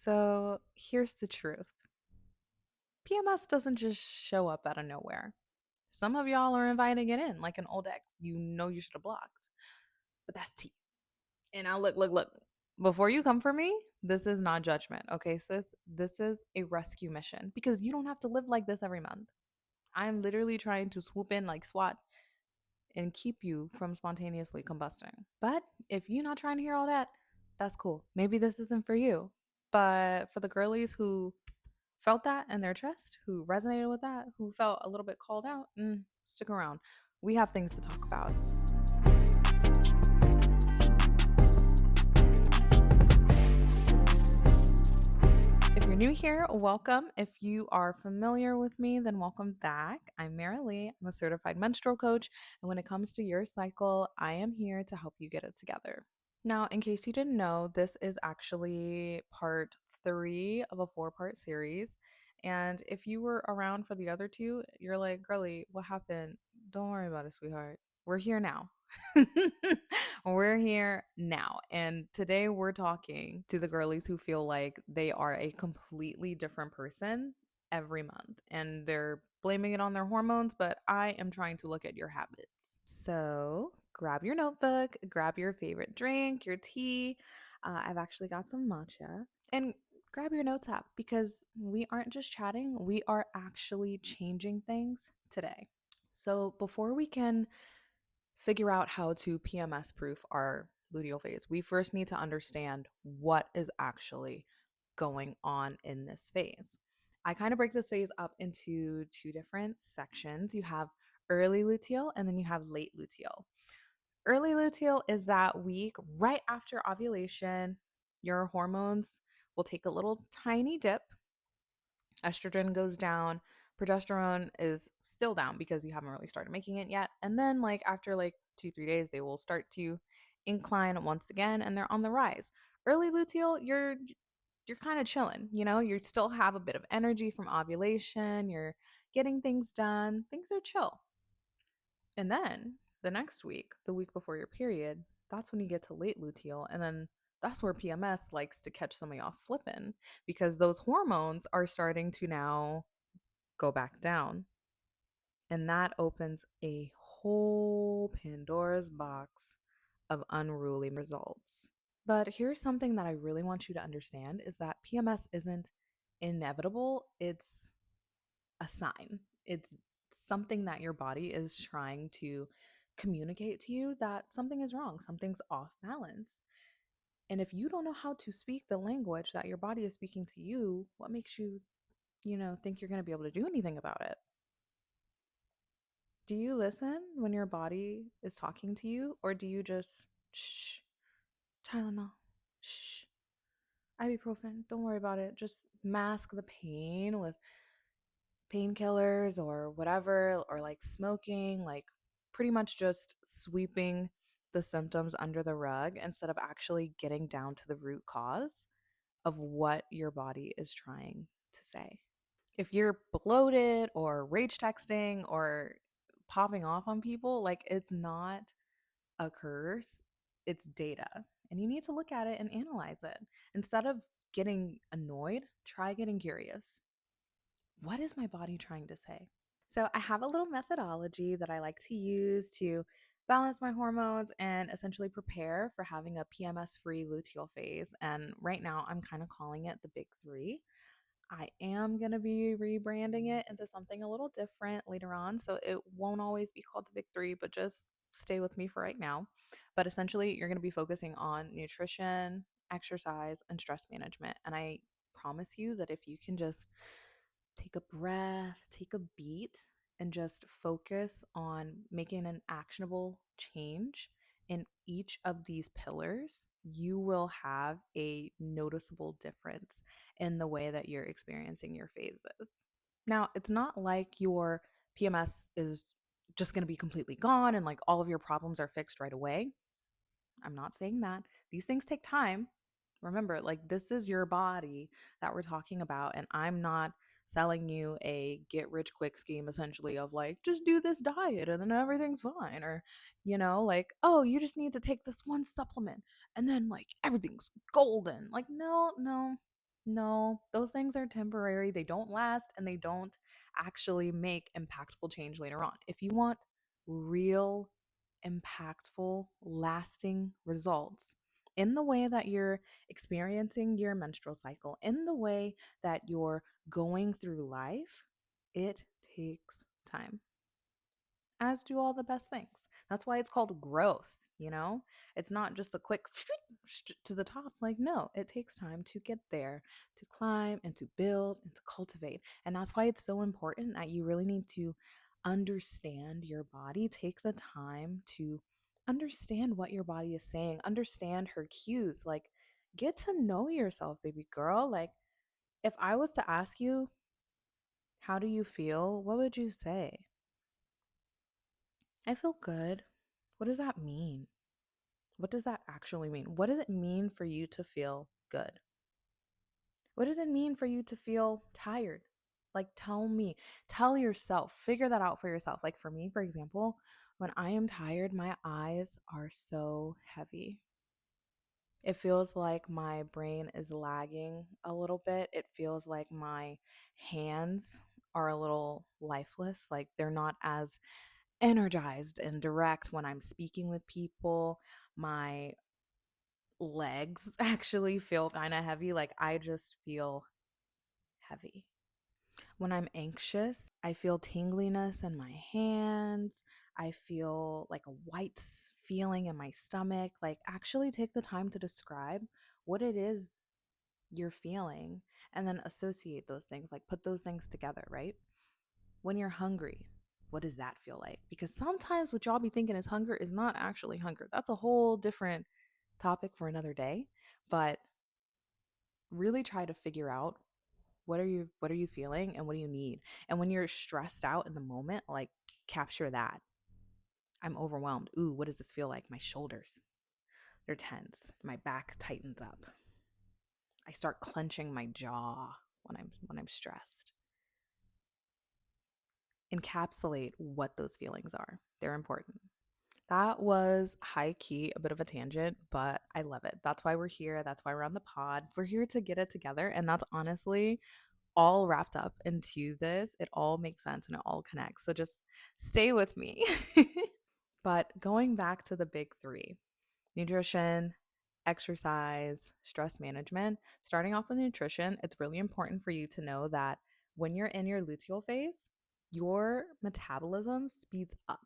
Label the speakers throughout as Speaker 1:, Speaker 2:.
Speaker 1: So here's the truth. PMS doesn't just show up out of nowhere. Some of y'all are inviting it in like an old ex you know you should have blocked. But that's tea. And now look. Before you come for me, this is not judgment, okay, sis? This is a rescue mission because you don't have to live like this every month. I'm literally trying to swoop in like SWAT and keep you from spontaneously combusting. But if you're not trying to hear all that, that's cool. Maybe this isn't for you. But for the girlies who felt that in their chest, who resonated with that, who felt a little bit called out, stick around. We have things to talk about. If you're new here, welcome. If you are familiar with me, then welcome back. I'm Mary Lee. I'm a certified menstrual coach. And when it comes to your cycle, I am here to help you get it together. Now, in case you didn't know, this is actually part three of a four-part series. And if you were around for the other two, you're like, girly, what happened? Don't worry about it, sweetheart. We're here now. We're here now. And today we're talking to the girlies who feel like they are a completely different person every month and they're blaming it on their hormones, but I am trying to look at your habits. So grab your notebook, grab your favorite drink, your tea. I've actually got some matcha. And grab your notes app because we aren't just chatting, we are actually changing things today. So before we can figure out how to PMS proof our luteal phase, we first need to understand what is actually going on in this phase. I kind of break this phase up into two different sections. You have early luteal and then you have late luteal. Early luteal is that week right after ovulation. Your hormones will take a little tiny dip. Estrogen goes down, progesterone is still down because you haven't really started making it yet. And then like after like 2-3 days, they will start to incline once again and they're on the rise. Early luteal, you're kind of chilling, you still have a bit of energy from ovulation, you're getting things done, things are chill. And then the next week, the week before your period, that's when you get to late luteal. And then that's where PMS likes to catch some of y'all slipping because those hormones are starting to now go back down. And that opens a whole Pandora's box of unruly results. But here's something that I really want you to understand is that PMS isn't inevitable, it's a sign. It's something that your body is trying to communicate to you that something is wrong, something's off balance. And if you don't know how to speak the language that your body is speaking to you, what makes you, think you're going to be able to do anything about it? Do you listen when your body is talking to you, or do you just shh, Tylenol, shh, ibuprofen, don't worry about it, just mask the pain with painkillers or whatever, or like smoking, like pretty much just sweeping the symptoms under the rug instead of actually getting down to the root cause of what your body is trying to say? If you're bloated or rage texting or popping off on people, like it's not a curse, it's data. And you need to look at it and analyze it. Instead of getting annoyed, try getting curious. What is my body trying to say? So, I have a little methodology that I like to use to balance my hormones and essentially prepare for having a PMS free luteal phase. And right now, I'm kind of calling it the big three. I am going to be rebranding it into something a little different later on. So, it won't always be called the big three, but just stay with me for right now. But essentially, you're going to be focusing on nutrition, exercise, and stress management. And I promise you that if you can just take a breath, take a beat, and just focus on making an actionable change in each of these pillars, you will have a noticeable difference in the way that you're experiencing your phases. Now, it's not like your PMS is just going to be completely gone and like all of your problems are fixed right away. I'm not saying that. These things take time. Remember, like this is your body that we're talking about, and I'm not selling you a get rich quick scheme essentially of like just do this diet and then everything's fine, or like, oh, you just need to take this one supplement and then like everything's golden. Like no, No, those things are temporary. They don't last and they don't actually make impactful change later on. If you want real, impactful, lasting results in the way that you're experiencing your menstrual cycle, in the way that you're going through life, it takes time, as do all the best things. That's why it's called growth, you know? It's not just a quick to the top. Like, no, it takes time to get there, to climb and to build and to cultivate. And that's why it's so important that you really need to understand your body. Take the time to understand what your body is saying, understand her cues. Like, get to know yourself, baby girl. Like, if I was to ask you, how do you feel? What would you say? I feel good. What does that mean? What does that actually mean? What does it mean for you to feel good? What does it mean for you to feel tired? Like, tell me, tell yourself, figure that out for yourself. Like, for me, for example, when I am tired, my eyes are so heavy. It feels like my brain is lagging a little bit. It feels like my hands are a little lifeless, like they're not as energized and direct when I'm speaking with people. My legs actually feel kind of heavy. Like I just feel heavy. When I'm anxious, I feel tingliness in my hands. I feel like a white feeling in my stomach. Like, actually take the time to describe what it is you're feeling and then associate those things, like put those things together, right? When you're hungry, what does that feel like? Because sometimes what y'all be thinking is hunger is not actually hunger. That's a whole different topic for another day. But really try to figure out what are you feeling and what do you need? And when you're stressed out in the moment, like capture that. I'm overwhelmed. Ooh, what does this feel like? My shoulders, they're tense. My back tightens up. I start clenching my jaw when I'm stressed. Encapsulate what those feelings are. They're important. That was high key, a bit of a tangent, but I love it. That's why we're here. That's why we're on the pod. We're here to get it together. And that's honestly all wrapped up into this. It all makes sense and it all connects. So just stay with me. But going back to the big three: nutrition, exercise, stress management. Starting off with nutrition, it's really important for you to know that when you're in your luteal phase, your metabolism speeds up.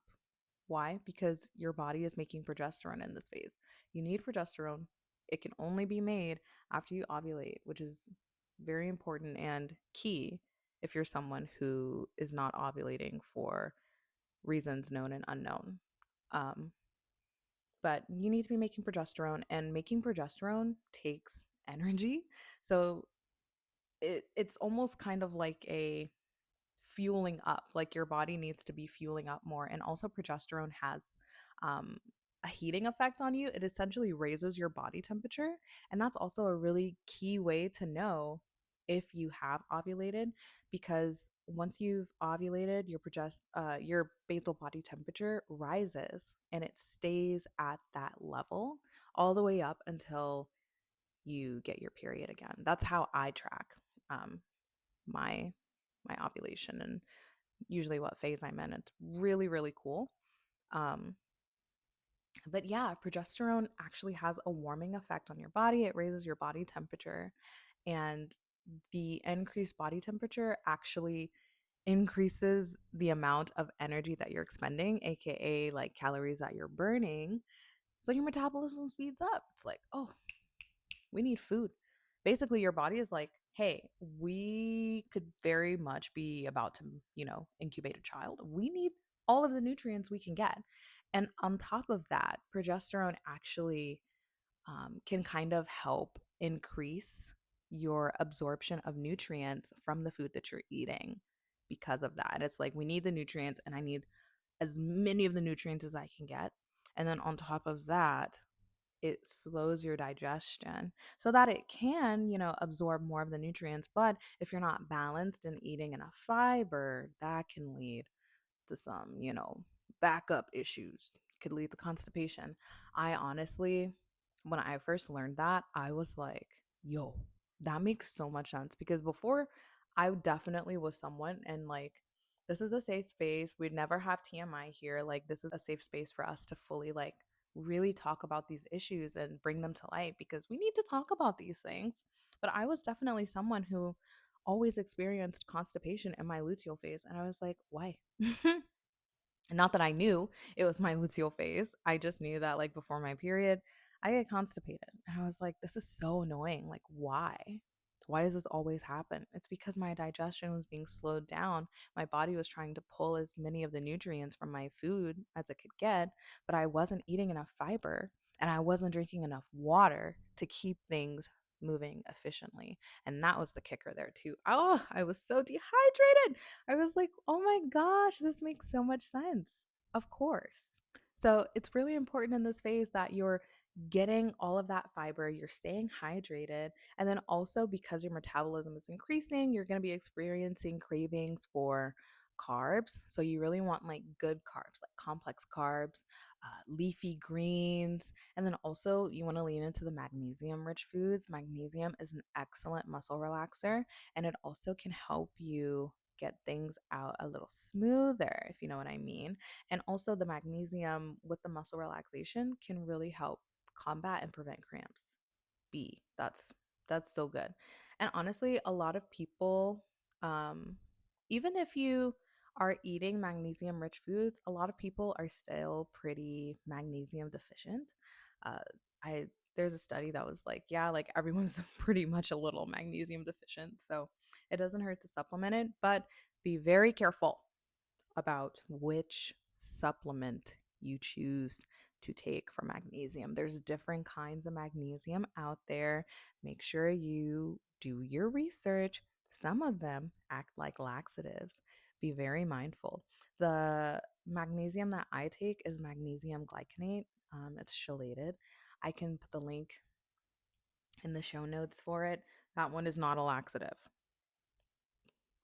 Speaker 1: Why? Because your body is making progesterone in this phase. You need progesterone. It can only be made after you ovulate, which is very important and key if you're someone who is not ovulating for reasons known and unknown. Um, but you need to be making progesterone, and making progesterone takes energy. So it's almost kind of like a fueling up, like your body needs to be fueling up more. And also progesterone has um, a heating effect on you. It essentially raises your body temperature, and that's also a really key way to know if you have ovulated, because once you've ovulated, your basal body temperature rises and it stays at that level all the way up until you get your period again. That's how I track um, my my ovulation and usually what phase I'm in. It's really, really cool. Um, but yeah, progesterone actually has a warming effect on your body. It raises your body temperature, and the increased body temperature actually increases the amount of energy that you're expending, aka like calories that you're burning. So your metabolism speeds up. It's like, oh, we need food. Basically, your body is like, hey, we could very much be about to, incubate a child. We need all of the nutrients we can get. And on top of that, progesterone actually can kind of help increase your absorption of nutrients from the food that you're eating because of that. It's like, we need the nutrients, and I need as many of the nutrients as I can get. And then on top of that, it slows your digestion so that it can, absorb more of the nutrients. But if you're not balanced and eating enough fiber, that can lead to some, backup issues. Could lead to constipation. I honestly, when I first learned that, I was like, yo, That makes so much sense because before I definitely was someone, and like, this is a safe space. We'd never have TMI here. Like, this is a safe space for us to fully, like, really talk about these issues and bring them to light because we need to talk about these things. But I was definitely someone who always experienced constipation in my luteal phase. And I was like, why? Not that I knew it was my luteal phase. I just knew that, like, before my period, I get constipated. And I was like, this is so annoying. Like, why? Why does this always happen? It's because my digestion was being slowed down. My body was trying to pull as many of the nutrients from my food as it could get, but I wasn't eating enough fiber and I wasn't drinking enough water to keep things moving efficiently. And that was the kicker there, too. Oh, I was so dehydrated. I was like, oh my gosh, this makes so much sense. Of course. So it's really important in this phase that you're getting all of that fiber, you're staying hydrated, and then also because your metabolism is increasing, you're going to be experiencing cravings for carbs. So you really want like good carbs, like complex carbs, leafy greens, and then also you want to lean into the magnesium rich foods. Magnesium is an excellent muscle relaxer, and it also can help you get things out a little smoother, if you know what I mean. And also, the magnesium with the muscle relaxation can really help combat and prevent cramps. That's so good. And honestly, a lot of people, um, even if you are eating magnesium rich foods, a lot of people are still pretty magnesium deficient. Uh, I There's a study that was like, yeah, like everyone's pretty much a little magnesium deficient, so it doesn't hurt to supplement it, but be very careful about which supplement you choose to take for magnesium. There's different kinds of magnesium out there. Make sure you do your research. Some of them act like laxatives. Be very mindful. The magnesium that I take is magnesium glycinate. It's chelated. I can put the link in the show notes for it. That one is not a laxative.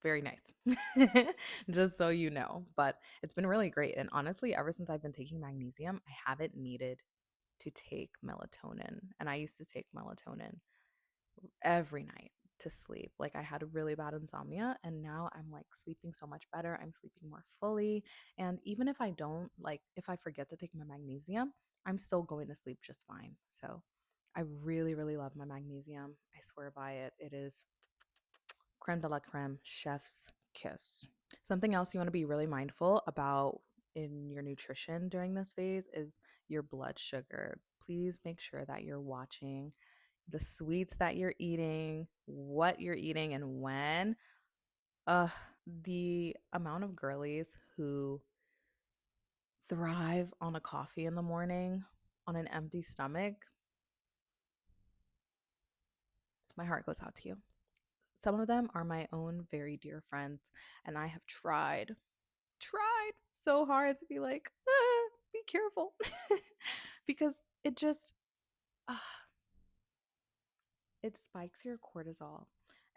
Speaker 1: Very nice. Just so you know. But it's been really great. And honestly, ever since I've been taking magnesium, I haven't needed to take melatonin. And I used to take melatonin every night to sleep. Like, I had a really bad insomnia, and now I'm like sleeping so much better. I'm sleeping more fully. And even if I don't, like, if I forget to take my magnesium, I'm still going to sleep just fine. So I really, really love my magnesium. I swear by it. It is creme de la creme, chef's kiss. Something else you want to be really mindful about in your nutrition during this phase is your blood sugar. Please make sure that you're watching the sweets that you're eating, what you're eating, and when. Uh, the amount of girlies who thrive on a coffee in the morning on an empty stomach, my heart goes out to you. Some of them are my own very dear friends, and I have tried so hard to be like, be careful. Because it just, uh, it spikes your cortisol.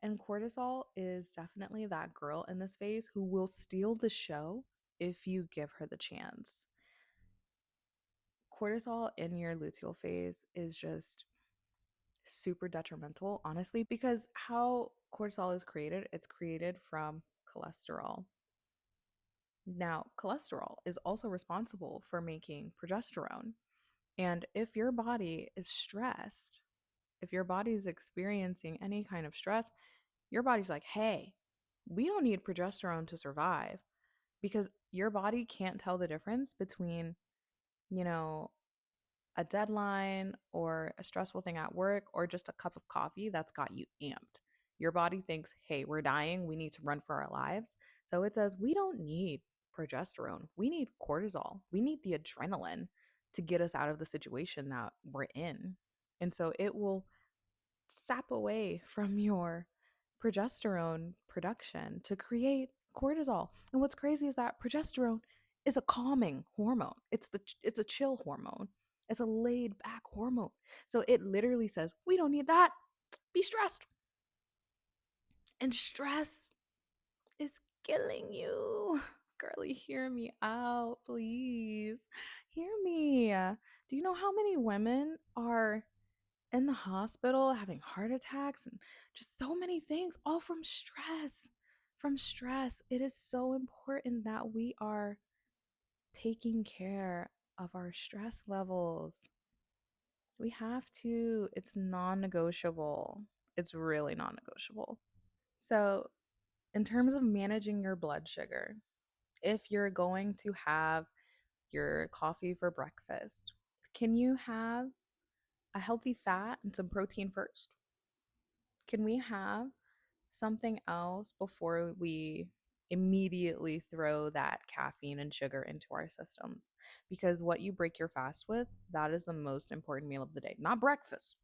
Speaker 1: And cortisol is definitely that girl in this phase who will steal the show if you give her the chance. Cortisol in your luteal phase is just super detrimental, honestly, because how cortisol is created, it's created from cholesterol. Now, cholesterol is also responsible for making progesterone. And if your body is stressed, if your body is experiencing any kind of stress, your body's like, hey, we don't need progesterone to survive because your body can't tell the difference between, you know, a deadline or a stressful thing at work or just a cup of coffee that's got you amped. Your body thinks, hey, we're dying. We need to run for our lives. So it says, we don't need progesterone. We need cortisol. We need the adrenaline to get us out of the situation that we're in. And so it will sap away from your progesterone production to create cortisol. And what's crazy is that progesterone is a calming hormone. It's a chill hormone. It's a laid back hormone. So it literally says, we don't need that. Be stressed. And stress is killing you. Girlie, hear me out, please. Hear me. Do you know how many women are in the hospital having heart attacks and just so many things, all from stress. From stress. It is so important that we are taking care of our stress levels. We have to. It's non negotiable. It's really non negotiable. So, in terms of managing your blood sugar, if you're going to have your coffee for breakfast, can you have a healthy fat and some protein first? Can we have something else before we immediately throw that caffeine and sugar into our systems? Because what you break your fast with, that is the most important meal of the day. Not breakfast,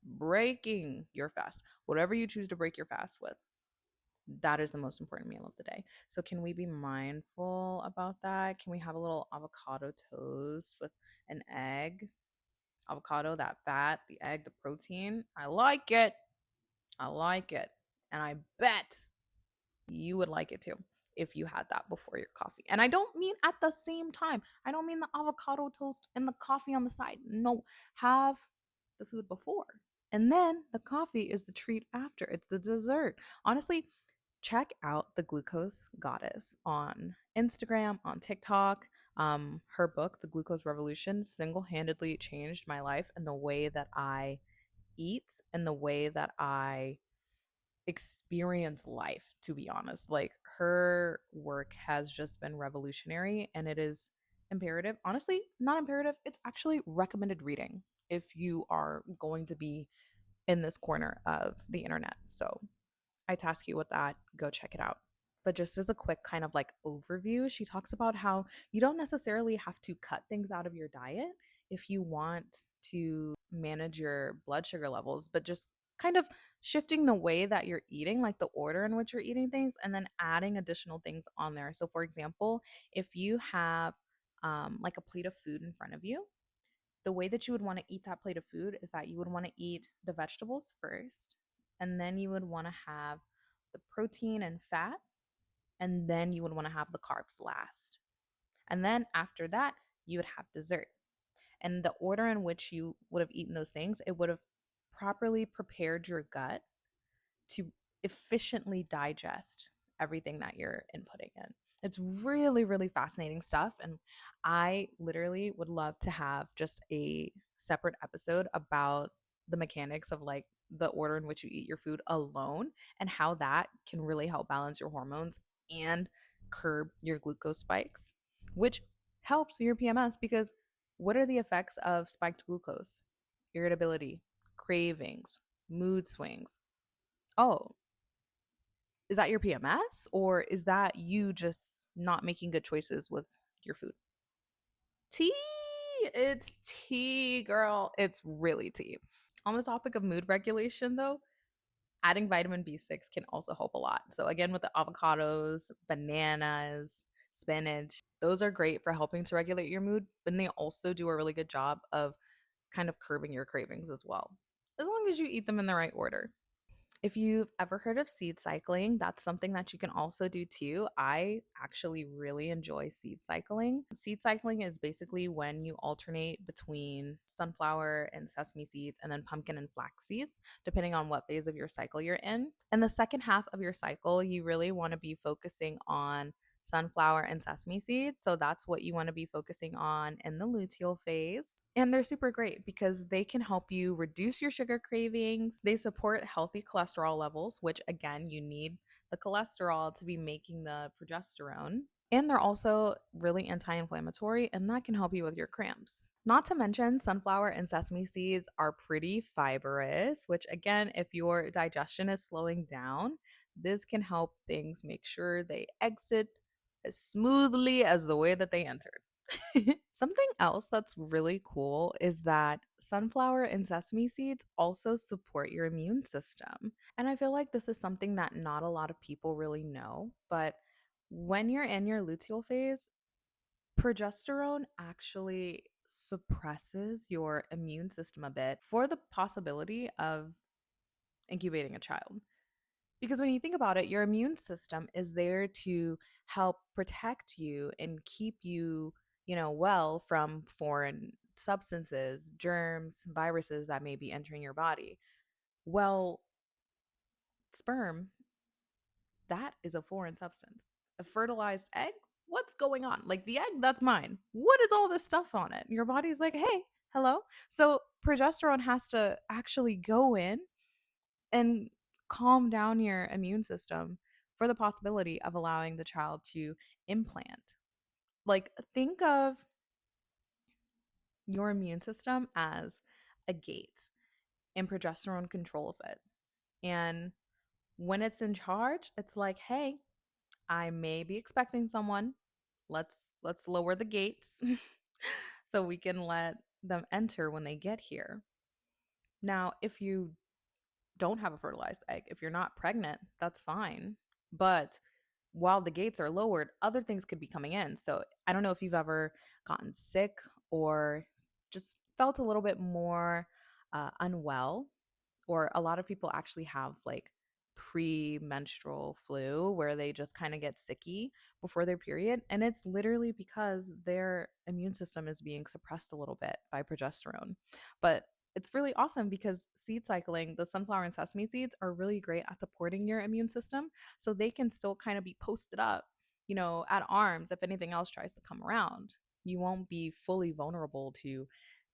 Speaker 1: breaking your fast. Whatever you choose to break your fast with, that is the most important meal of the day. So, can we be mindful about that? Can we have a little avocado toast with an egg? Avocado, that fat, the egg, the protein. I like it. I like it. And I bet you would like it too if you had that before your coffee. And I don't mean at the same time. I don't mean the avocado toast and the coffee on the side. No, have the food before. And then the coffee is the treat after. It's the dessert. Honestly, check out the Glucose Goddess on Instagram, on TikTok. Her book, The Glucose Revolution, single handedly changed my life and the way that I eat and the way that I experience life, to be honest. Like her work has just been revolutionary and it is imperative. Honestly, not imperative. It's actually recommended reading if you are going to be in this corner of the internet. So I task you with that. Go check it out. But just as a quick kind of like overview, she talks about how you don't necessarily have to cut things out of your diet if you want to manage your blood sugar levels, but just kind of shifting the way that you're eating, like the order in which you're eating things, and then adding additional things on there. So, for example, if you have like a plate of food in front of you, the way that you would want to eat that plate of food is that you would want to eat the vegetables first, and then you would want to have the protein and fat, and then you would want to have the carbs last. And then after that, you would have dessert. And the order in which you would have eaten those things, it would have properly prepared your gut to efficiently digest everything that you're inputting in. It's really, really fascinating stuff. And I literally would love to have just a separate episode about the mechanics of like the order in which you eat your food alone and how that can really help balance your hormones and curb your glucose spikes, which helps your PMS because what are the effects of spiked glucose? Irritability, cravings, mood swings. Oh, is that your PMS or is that you just not making good choices with your food? Tea. It's tea, girl. It's really tea. On the topic of mood regulation, though, adding vitamin B6 can also help a lot. So, again, with the avocados, bananas, spinach, those are great for helping to regulate your mood, but they also do a really good job of kind of curbing your cravings as well, as long as you eat them in the right order. If you've ever heard of seed cycling, that's something that you can also do too. I actually really enjoy seed cycling. Seed cycling is basically when you alternate between sunflower and sesame seeds and then pumpkin and flax seeds, depending on what phase of your cycle you're in. In the second half of your cycle, you really want to be focusing on sunflower and sesame seeds. So that's what you want to be focusing on in the luteal phase. And they're super great because they can help you reduce your sugar cravings. They support healthy cholesterol levels, which again, you need the cholesterol to be making the progesterone. And they're also really anti inflammatory, and that can help you with your cramps. Not to mention, sunflower and sesame seeds are pretty fibrous, which, again, if your digestion is slowing down, this can help things make sure they exit as smoothly as the way that they entered. Something else that's really cool is that sunflower and sesame seeds also support your immune system. And I feel like this is something that not a lot of people really know, but when you're in your luteal phase, progesterone actually suppresses your immune system a bit for the possibility of incubating a child. Because when you think about it, your immune system is there to help protect you and keep you, well from foreign substances, germs, viruses that may be entering your body. Well, sperm, that is a foreign substance. A fertilized egg, what's going on? Like the egg, that's mine. What is all this stuff on it? Your body's like, hey, hello. So progesterone has to actually go in and calm down your immune system for the possibility of allowing the child to implant. Like, think of your immune system as a gate, and progesterone controls it. And when it's in charge, it's like, hey, I may be expecting someone. Let's lower the gates so we can let them enter when they get here. Now, if you don't have a fertilized egg, if you're not pregnant, that's fine. But while the gates are lowered, other things could be coming in. So I don't know if you've ever gotten sick or just felt a little bit more unwell, or a lot of people actually have like premenstrual flu where they just kind of get sicky before their period. And it's literally because their immune system is being suppressed a little bit by progesterone. But it's really awesome because seed cycling, the sunflower and sesame seeds are really great at supporting your immune system. So they can still kind of be posted up, at arms if anything else tries to come around. You won't be fully vulnerable to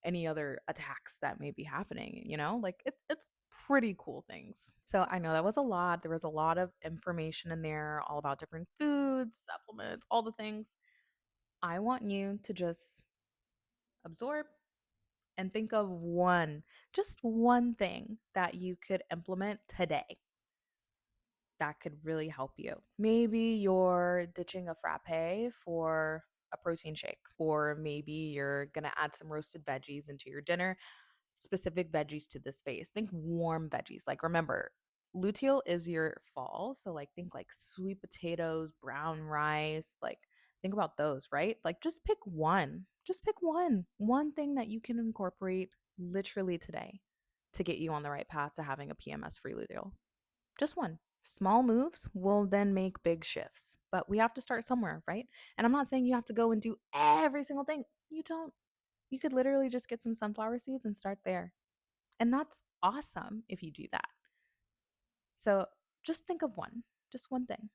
Speaker 1: any other attacks that may be happening, like it's pretty cool things. So I know that was a lot. There was a lot of information in there, all about different foods, supplements, all the things. I want you to just absorb and think of just one thing that you could implement today that could really help you. Maybe you're ditching a frappe for a protein shake, or maybe you're going to add some roasted veggies into your dinner, specific veggies to this phase. Think warm veggies. Like, remember, luteal is your fall. So, like, think like sweet potatoes, brown rice. Like, think about those, right? Like, just pick one. Just pick one thing that you can incorporate literally today to get you on the right path to having a PMS free luteal. Just one. Small moves will then make big shifts, but we have to start somewhere, right? And I'm not saying you have to go and do every single thing. You don't. You could literally just get some sunflower seeds and start there. And that's awesome if you do that. So just think of just one thing.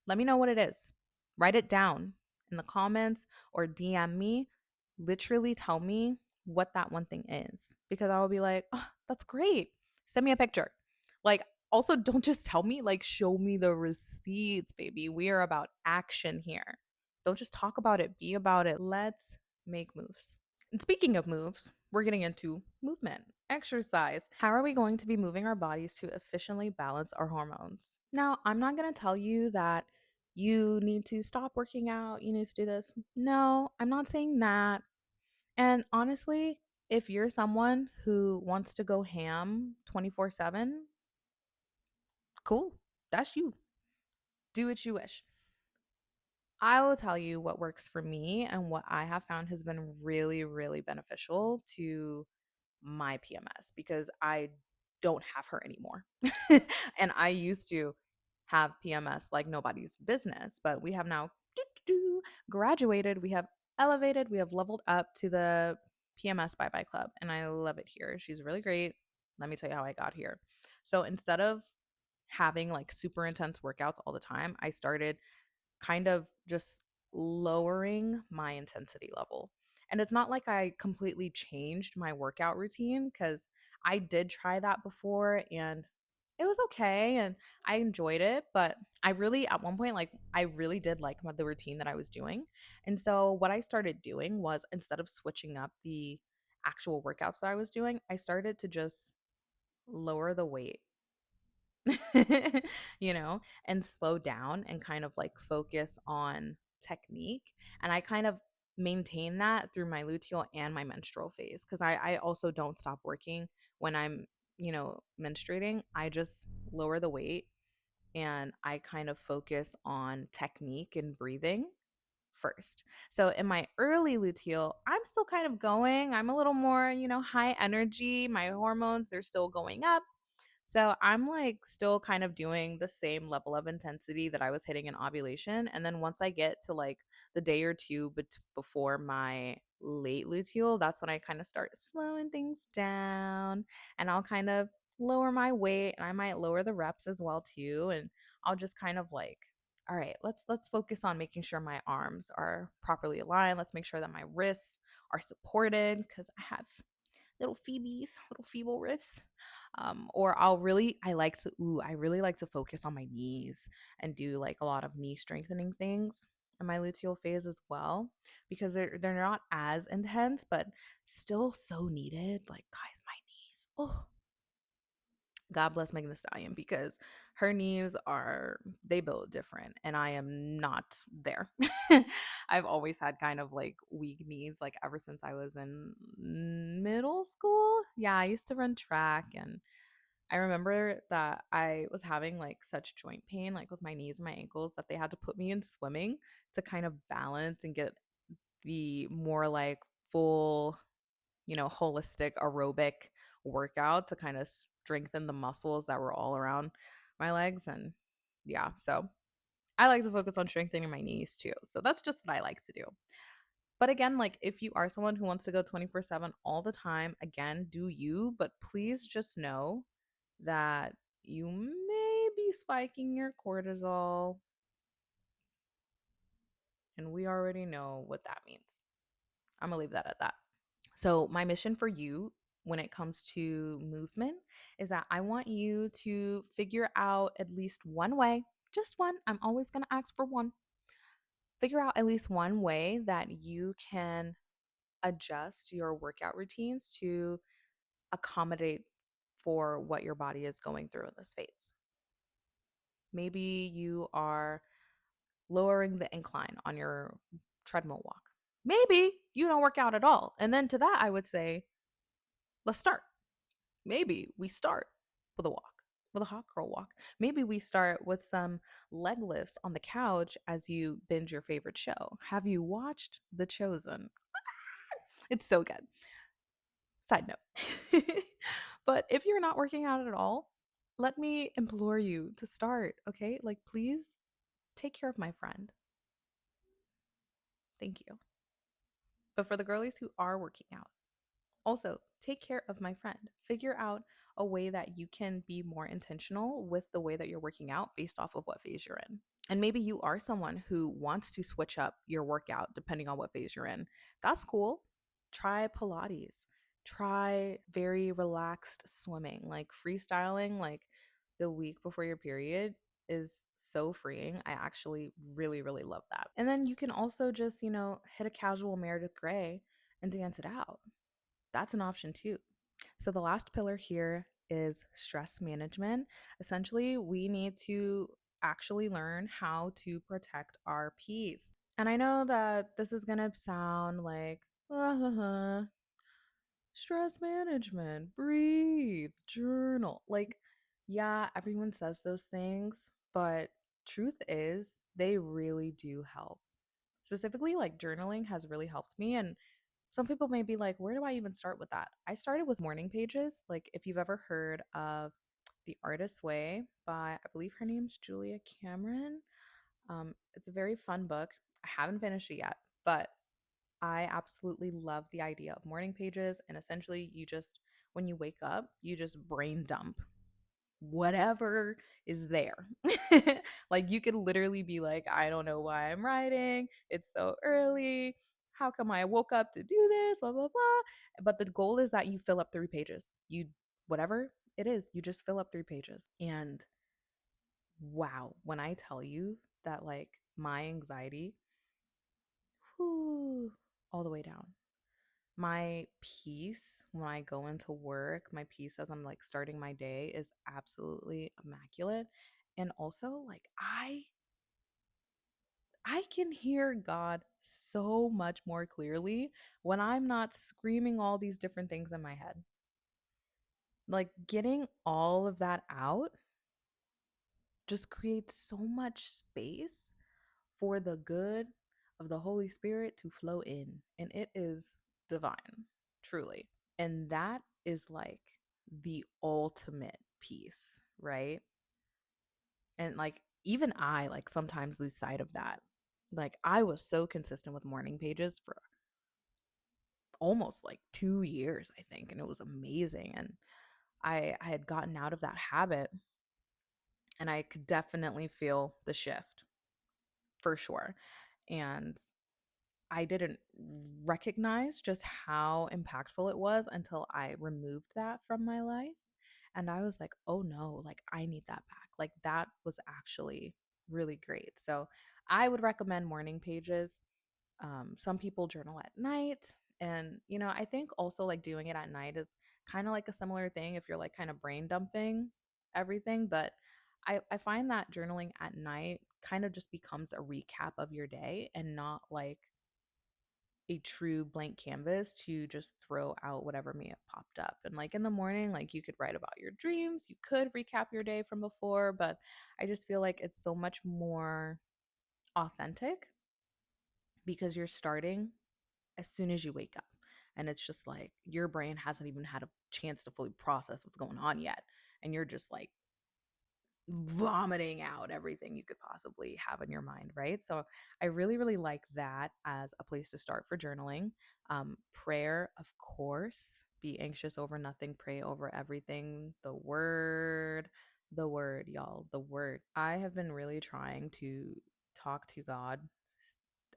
Speaker 1: Let me know what it is. Write it down in the comments or DM me. Literally tell me what that one thing is, because I will be like, oh, that's great. Send me a picture. Like, also, don't just tell me, like, show me the receipts, baby. We are about action here. Don't just talk about it, be about it. Let's make moves. And speaking of moves, we're getting into movement, exercise. How are we going to be moving our bodies to efficiently balance our hormones? Now, I'm not going to tell you that you need to stop working out, you need to do this. No, I'm not saying that. And honestly, if you're someone who wants to go ham 24/7, cool. That's you. Do what you wish. I will tell you what works for me and what I have found has been really, really beneficial to my PMS, because I don't have her anymore. And I used to have PMS like nobody's business, but we have now graduated, we have elevated, we have leveled up to the PMS Bye Bye Club, and I love it here. She's really great. Let me tell you how I got here. So instead of having like super intense workouts all the time, I started kind of just lowering my intensity level. And it's not like I completely changed my workout routine, because I did try that before and it was okay and I enjoyed it. But I really, at one point, like, I really did like the routine that I was doing. And so what I started doing was, instead of switching up the actual workouts that I was doing, I started to just lower the weight, and slow down and kind of like focus on technique. And I kind of maintain that through my luteal and my menstrual phase, because I also don't stop working when I'm, menstruating. I just lower the weight and I kind of focus on technique and breathing first. So in my early luteal, I'm still kind of going. I'm a little more, high energy. My hormones, they're still going up. So I'm like still kind of doing the same level of intensity that I was hitting in ovulation. And then once I get to like the day or two before my late luteal, that's when I kind of start slowing things down, and I'll kind of lower my weight, and I might lower the reps as well too. And I'll just kind of like, all right, let's focus on making sure my arms are properly aligned. Let's make sure that my wrists are supported because I have little feeble wrists. Or I really like to focus on my knees and do like a lot of knee strengthening things in my luteal phase as well, because they're not as intense but still so needed. Like, guys, my knees. Oh, God bless Megan Thee Stallion, because her knees they build different and I am not there. I've always had kind of like weak knees, like ever since I was in middle school. Yeah, I used to run track, and I remember that I was having like such joint pain, like with my knees and my ankles, that they had to put me in swimming to kind of balance and get the more like full, holistic aerobic workout to kind of strengthen the muscles that were all around my legs. And yeah, so I like to focus on strengthening my knees too. So that's just what I like to do. But again, like if you are someone who wants to go 24/7 all the time, again, do you, but please just know that you may be spiking your cortisol, and we already know what that means. I'm going to leave that at that. So, my mission for you when it comes to movement is that I want you to figure out at least one way, just one. I'm always going to ask for one. Figure out at least one way that you can adjust your workout routines to accommodate for what your body is going through in this phase. Maybe you are lowering the incline on your treadmill walk. Maybe you don't work out at all. And then to that, I would say, let's start. Maybe we start with a walk, with a hot girl walk. Maybe we start with some leg lifts on the couch as you binge your favorite show. Have you watched The Chosen? It's so good. Side note. But if you're not working out at all, let me implore you to start, okay? Like, please take care of my friend. Thank you. But for the girlies who are working out, also take care of my friend. Figure out a way that you can be more intentional with the way that you're working out based off of what phase you're in. And maybe you are someone who wants to switch up your workout depending on what phase you're in. That's cool. Try Pilates. Try very relaxed swimming, like freestyling, like the week before your period is so freeing. I actually really, really love that. And then you can also just, hit a casual Meredith Grey and dance it out. That's an option too. So, the last pillar here is stress management. Essentially, we need to actually learn how to protect our peace. And I know that this is going to sound like, stress management, breathe, journal. Like, yeah, everyone says those things, but truth is, they really do help. Specifically, like journaling has really helped me. And some people may be like, where do I even start with that? I started with morning pages. Like, if you've ever heard of The Artist's Way by, I believe her name's Julia Cameron. It's a very fun book. I haven't finished it yet, but I absolutely love the idea of morning pages. And essentially, when you wake up, you just brain dump whatever is there. Like, you could literally be like, I don't know why I'm writing. It's so early. How come I woke up to do this? Blah, blah, blah. But the goal is that you fill up 3 pages. Whatever it is, you just fill up 3 pages. And wow, when I tell you that, like, my anxiety, whew, all the way down. My peace when I go into work, my peace as I'm like starting my day is absolutely immaculate. And also, like, I can hear God so much more clearly when I'm not screaming all these different things in my head. Like, getting all of that out just creates so much space for the good of the Holy Spirit to flow in. And it is divine, truly. And that is like the ultimate. peace, right? And like even I like sometimes lose sight of that. Like I was so consistent with morning pages for almost like 2 years, I think, and it was amazing. And I had gotten out of that habit, and I could definitely feel the shift for sure. And I didn't recognize just how impactful it was until I removed that from my life. And I was like, oh no, like I need that back. Like that was actually really great. So I would recommend morning pages. Some people journal at night. And, I think also like doing it at night is kind of like a similar thing if you're like kind of brain dumping everything. But I find that journaling at night kind of just becomes a recap of your day and not like a true blank canvas to just throw out whatever may have popped up. And like in the morning, like you could write about your dreams, you could recap your day from before, but I just feel like it's so much more authentic because you're starting as soon as you wake up. And it's just like your brain hasn't even had a chance to fully process what's going on yet. And you're just like vomiting out everything you could possibly have in your mind, right? So I really, really like that as a place to start for journaling. Prayer, of course. Be anxious over nothing, pray over everything. The word, y'all, the word. I have been really trying to talk to God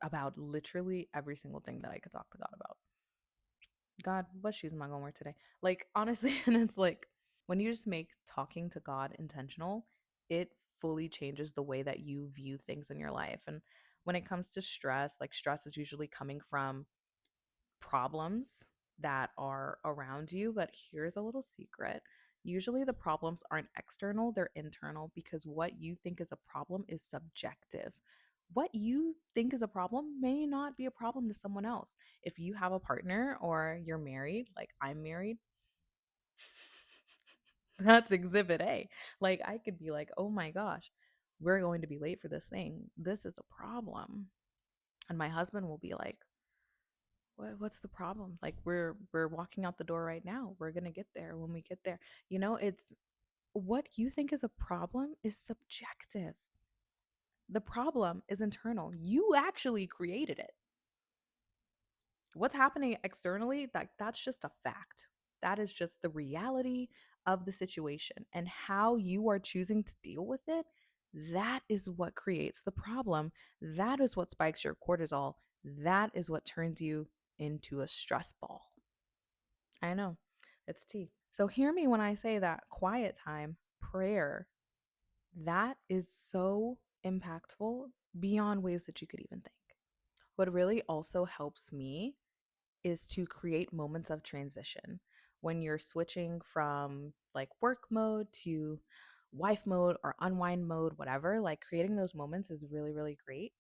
Speaker 1: about literally every single thing that I could talk to God about. God, what shoes am I going to wear today? Like, honestly, and it's like when you just make talking to God intentional, it fully changes the way that you view things in your life. And when it comes to stress, like, stress is usually coming from problems that are around you. But here's a little secret: usually the problems aren't external, they're internal, because what you think is a problem is subjective. What you think is a problem may not be a problem to someone else. If you have a partner or you're married, like I'm married, that's exhibit A. Like I could be like, oh my gosh, we're going to be late for this thing. This is a problem. And my husband will be like, what's the problem? Like we're walking out the door right now. We're gonna get there when we get there. It's what you think is a problem is subjective. The problem is internal. You actually created it. What's happening externally, that's just a fact. That is just the reality of the situation, and how you are choosing to deal with it. That is what creates the problem. That is what spikes your cortisol. That is what turns you into a stress ball. I know, it's tea. So hear me when I say that quiet time, prayer, that is so impactful beyond ways that you could even think. What really also helps me is to create moments of transition when you're switching from like work mode to wife mode or unwind mode, whatever. Like creating those moments is really, really great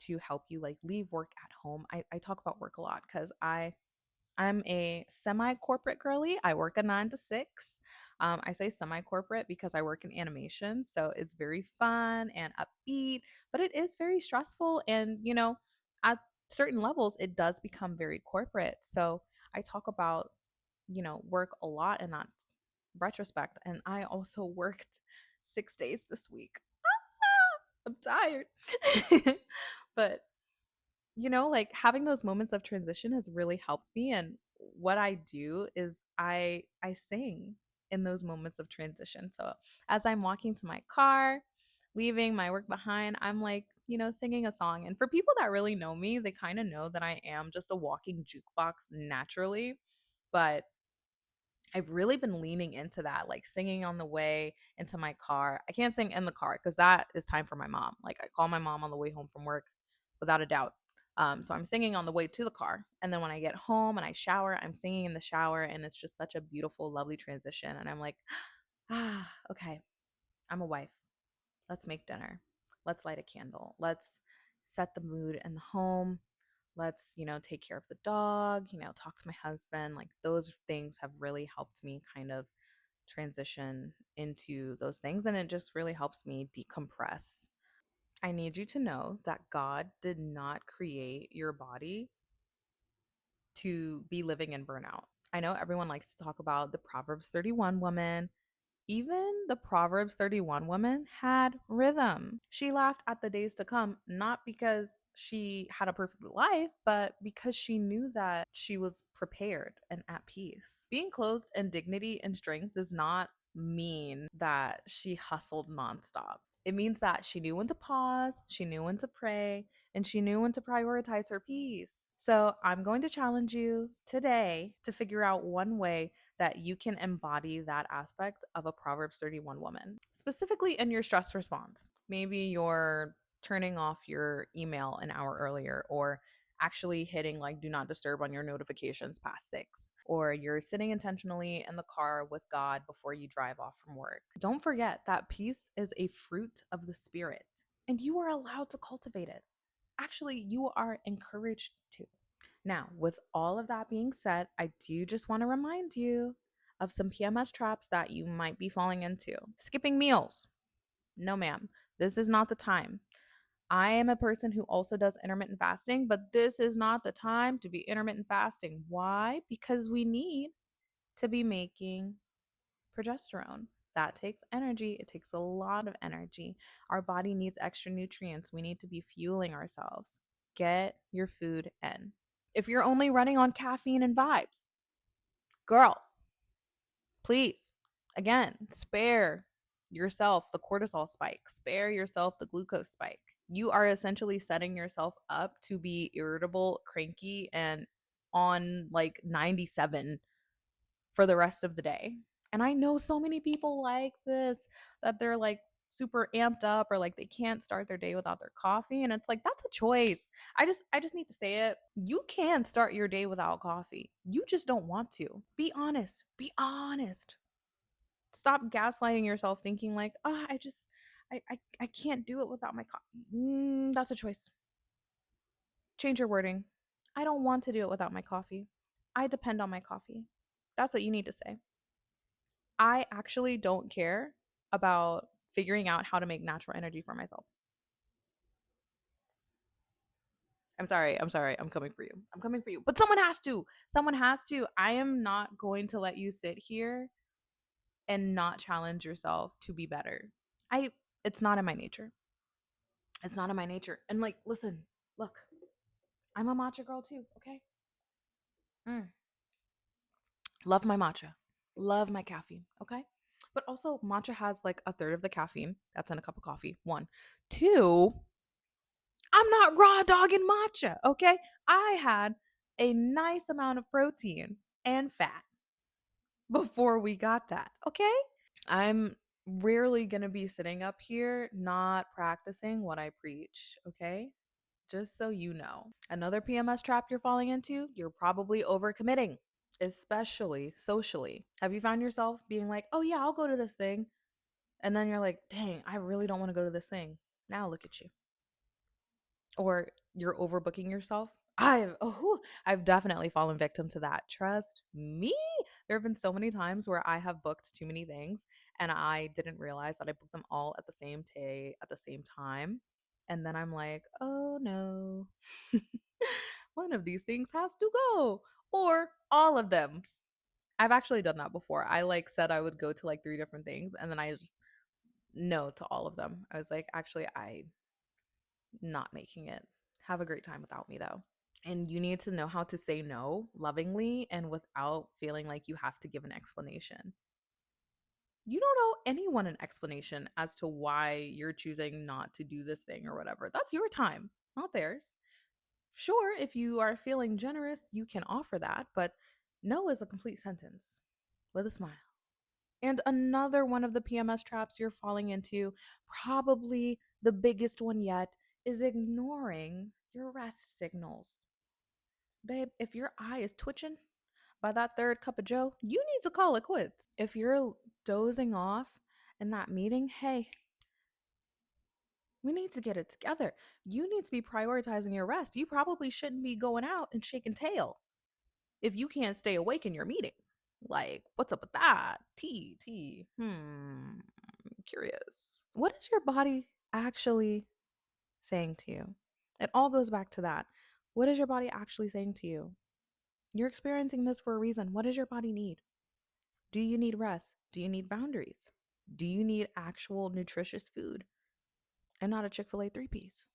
Speaker 1: to help you like leave work at home. I talk about work a lot because I'm a semi corporate girly. I work a 9 to 6. I say semi corporate because I work in animation. So it's very fun and upbeat, but it is very stressful. And, at certain levels, it does become very corporate. So I talk about, work a lot in that retrospect. And I also worked 6 days this week. I'm tired. But like having those moments of transition has really helped me. And what I do is I sing in those moments of transition. So as I'm walking to my car, leaving my work behind, I'm like, singing a song. And for people that really know me, they kind of know that I am just a walking jukebox naturally. But I've really been leaning into that, like singing on the way into my car. I can't sing in the car because that is time for my mom. Like I call my mom on the way home from work without a doubt. So I'm singing on the way to the car. And then when I get home and I shower, I'm singing in the shower. And it's just such a beautiful, lovely transition. And I'm like, okay, I'm a wife. Let's make dinner. Let's light a candle. Let's set the mood in the home. Let's, take care of the dog, talk to my husband. Like those things have really helped me kind of transition into those things. And it just really helps me decompress. I need you to know that God did not create your body to be living in burnout. I know everyone likes to talk about the Proverbs 31 woman. Even the Proverbs 31 woman had rhythm. She laughed at the days to come, not because she had a perfect life, but because she knew that she was prepared and at peace. Being clothed in dignity and strength does not mean that she hustled nonstop. It means that she knew when to pause, she knew when to pray, and she knew when to prioritize her peace. So I'm going to challenge you today to figure out one way that you can embody that aspect of a Proverbs 31 woman, specifically in your stress response. Maybe you're turning off your email an hour earlier, or actually hitting like do not disturb on your notifications past 6, or you're sitting intentionally in the car with God before you drive off from work. Don't forget that peace is a fruit of the spirit and you are allowed to cultivate it. Actually, you are encouraged to. Now, with all of that being said, I do just want to remind you of some PMS traps that you might be falling into. Skipping meals. No, ma'am, this is not the time. I am a person who also does intermittent fasting, but this is not the time to be intermittent fasting. Why? Because we need to be making progesterone. That takes energy. It takes a lot of energy. Our body needs extra nutrients. We need to be fueling ourselves. Get your food in. If you're only running on caffeine and vibes, girl, please, again, spare yourself the cortisol spike, spare yourself the glucose spike. You are essentially setting yourself up to be irritable, cranky, and on like 97 for the rest of the day. And I know so many people like this, that they're like super amped up, or like they can't start their day without their coffee, and it's like that's a choice. I just need to say it. You can start your day without coffee. You just don't want to. Be honest. Be honest. Stop gaslighting yourself thinking like, "Oh, I can't do it without my coffee." That's a choice. Change your wording. I don't want to do it without my coffee. I depend on my coffee. That's what you need to say. I actually don't care about figuring out how to make natural energy for myself. I'm sorry. I'm sorry. I'm coming for you. I'm coming for you. But someone has to. Someone has to. I am not going to let you sit here and not challenge yourself to be better. I it's not in my nature. It's not in my nature. And like, listen, look, I'm a matcha girl too, okay? Mm. Love my matcha. Love my caffeine, okay? But also matcha has like a third of the caffeine that's in a cup of coffee. One. Two, I'm not raw dogging matcha, okay? I had a nice amount of protein and fat before we got that, okay? I'm rarely going to be sitting up here not practicing what I preach, okay? Just so you know. Another PMS trap you're falling into, you're probably overcommitting, especially socially. Have you found yourself being like, oh yeah, I'll go to this thing? And then you're like, dang, I really don't want to go to this thing. Now look at you. Or you're overbooking yourself. I've definitely fallen victim to that. Trust me. There have been so many times where I have booked too many things and I didn't realize that I booked them all at the same day at the same time. And then I'm like, oh no. One of these things has to go, or all of them. I've actually done that before. I like said I would go to like 3 different things and then I just no to all of them. I was like, actually, I not making it. Have a great time without me though. And you need to know how to say no lovingly and without feeling like you have to give an explanation. You don't owe anyone an explanation as to why you're choosing not to do this thing or whatever. That's your time, not theirs. Sure, if you are feeling generous, you can offer that, but no is a complete sentence with a smile. And another one of the PMS traps you're falling into, probably the biggest one yet, is ignoring your rest signals. Babe, if your eye is twitching by that third cup of Joe, you need to call it quits. If you're dozing off in that meeting, hey, we need to get it together. You need to be prioritizing your rest. You probably shouldn't be going out and shaking tail if you can't stay awake in your meeting. Like, what's up with that? Curious. What is your body actually saying to you? It all goes back to that. What is your body actually saying to you? You're experiencing this for a reason. What does your body need? Do you need rest? Do you need boundaries? Do you need actual nutritious food and not a Chick-fil-A 3-piece?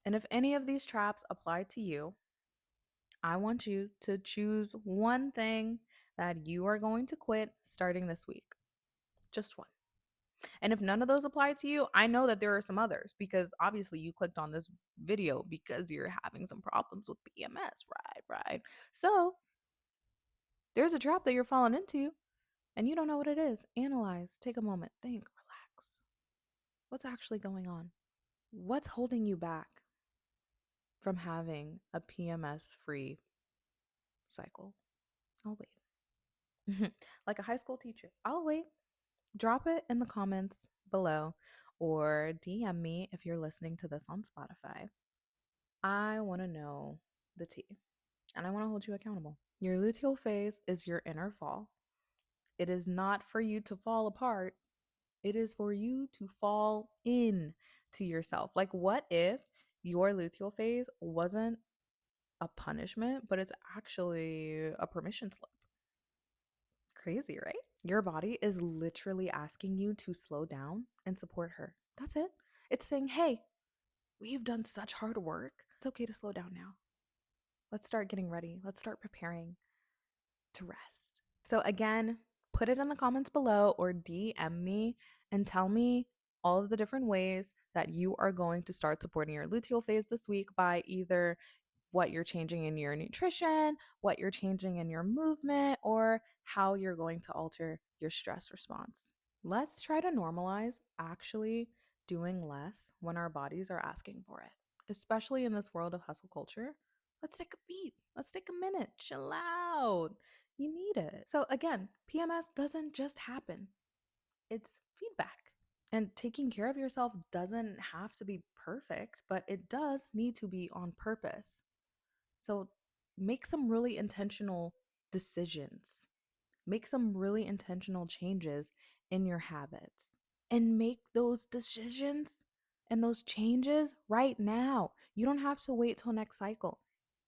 Speaker 1: And if any of these traps apply to you, I want you to choose one thing that you are going to quit starting this week. Just one. And if none of those apply to you, I know that there are some others because obviously you clicked on this video because you're having some problems with PMS, right? So there's a trap that you're falling into and you don't know what it is. Analyze, take a moment, think, relax. What's actually going on? What's holding you back from having a PMS free cycle? I'll wait. Like a high school teacher, I'll wait. Drop it in the comments below or DM me if you're listening to this on Spotify. I want to know the tea and I want to hold you accountable. Your luteal phase is your inner fall. It is not for you to fall apart. It is for you to fall in to yourself. Like, what if your luteal phase wasn't a punishment, but it's actually a permission slip? Crazy, right? Your body is literally asking you to slow down and support her. That's it. It's saying, hey, we've done such hard work. It's okay to slow down now. Let's start getting ready. Let's start preparing to rest. So, again, put it in the comments below or DM me and tell me all of the different ways that you are going to start supporting your luteal phase this week by either what you're changing in your nutrition, what you're changing in your movement, or how you're going to alter your stress response. Let's try to normalize actually doing less when our bodies are asking for it, especially in this world of hustle culture. Let's take a beat. Let's take a minute. Chill out. You need it. So, again, PMS doesn't just happen, it's feedback. And taking care of yourself doesn't have to be perfect, but it does need to be on purpose. So, make some really intentional decisions, make some really intentional changes in your habits, and make those decisions and those changes right now. You don't have to wait till next cycle.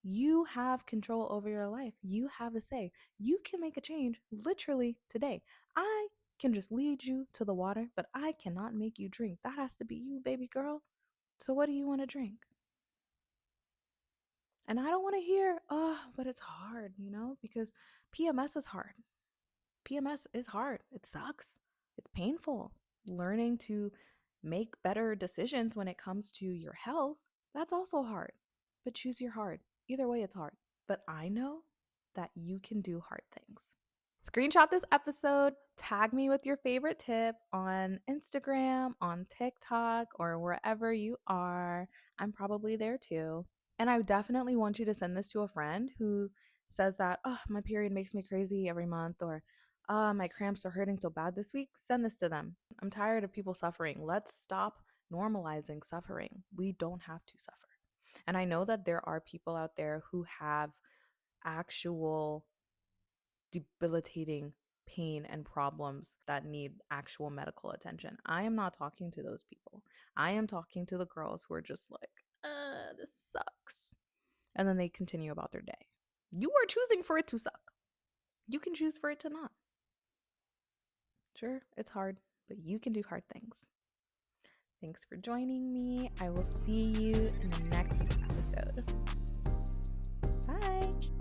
Speaker 1: You have control over your life. You have a say. You can make a change literally today. I can just lead you to the water, but I cannot make you drink. That has to be you, baby girl. So, what do you want to drink? And I don't want to hear, oh, but it's hard, because PMS is hard. PMS is hard. It sucks. It's painful. Learning to make better decisions when it comes to your health, that's also hard. But choose your hard. Either way, it's hard. But I know that you can do hard things. Screenshot this episode, tag me with your favorite tip on Instagram, on TikTok, or wherever you are. I'm probably there too. And I definitely want you to send this to a friend who says that, oh, my period makes me crazy every month, or my cramps are hurting so bad this week. Send this to them. I'm tired of people suffering. Let's stop normalizing suffering. We don't have to suffer. And I know that there are people out there who have actual debilitating pain and problems that need actual medical attention. I am not talking to those people. I am talking to the girls who are just like, this sucks. And then they continue about their day. You are choosing for it to suck. You can choose for it to not. Sure, it's hard, but you can do hard things. Thanks for joining me. I will see you in the next episode. Bye.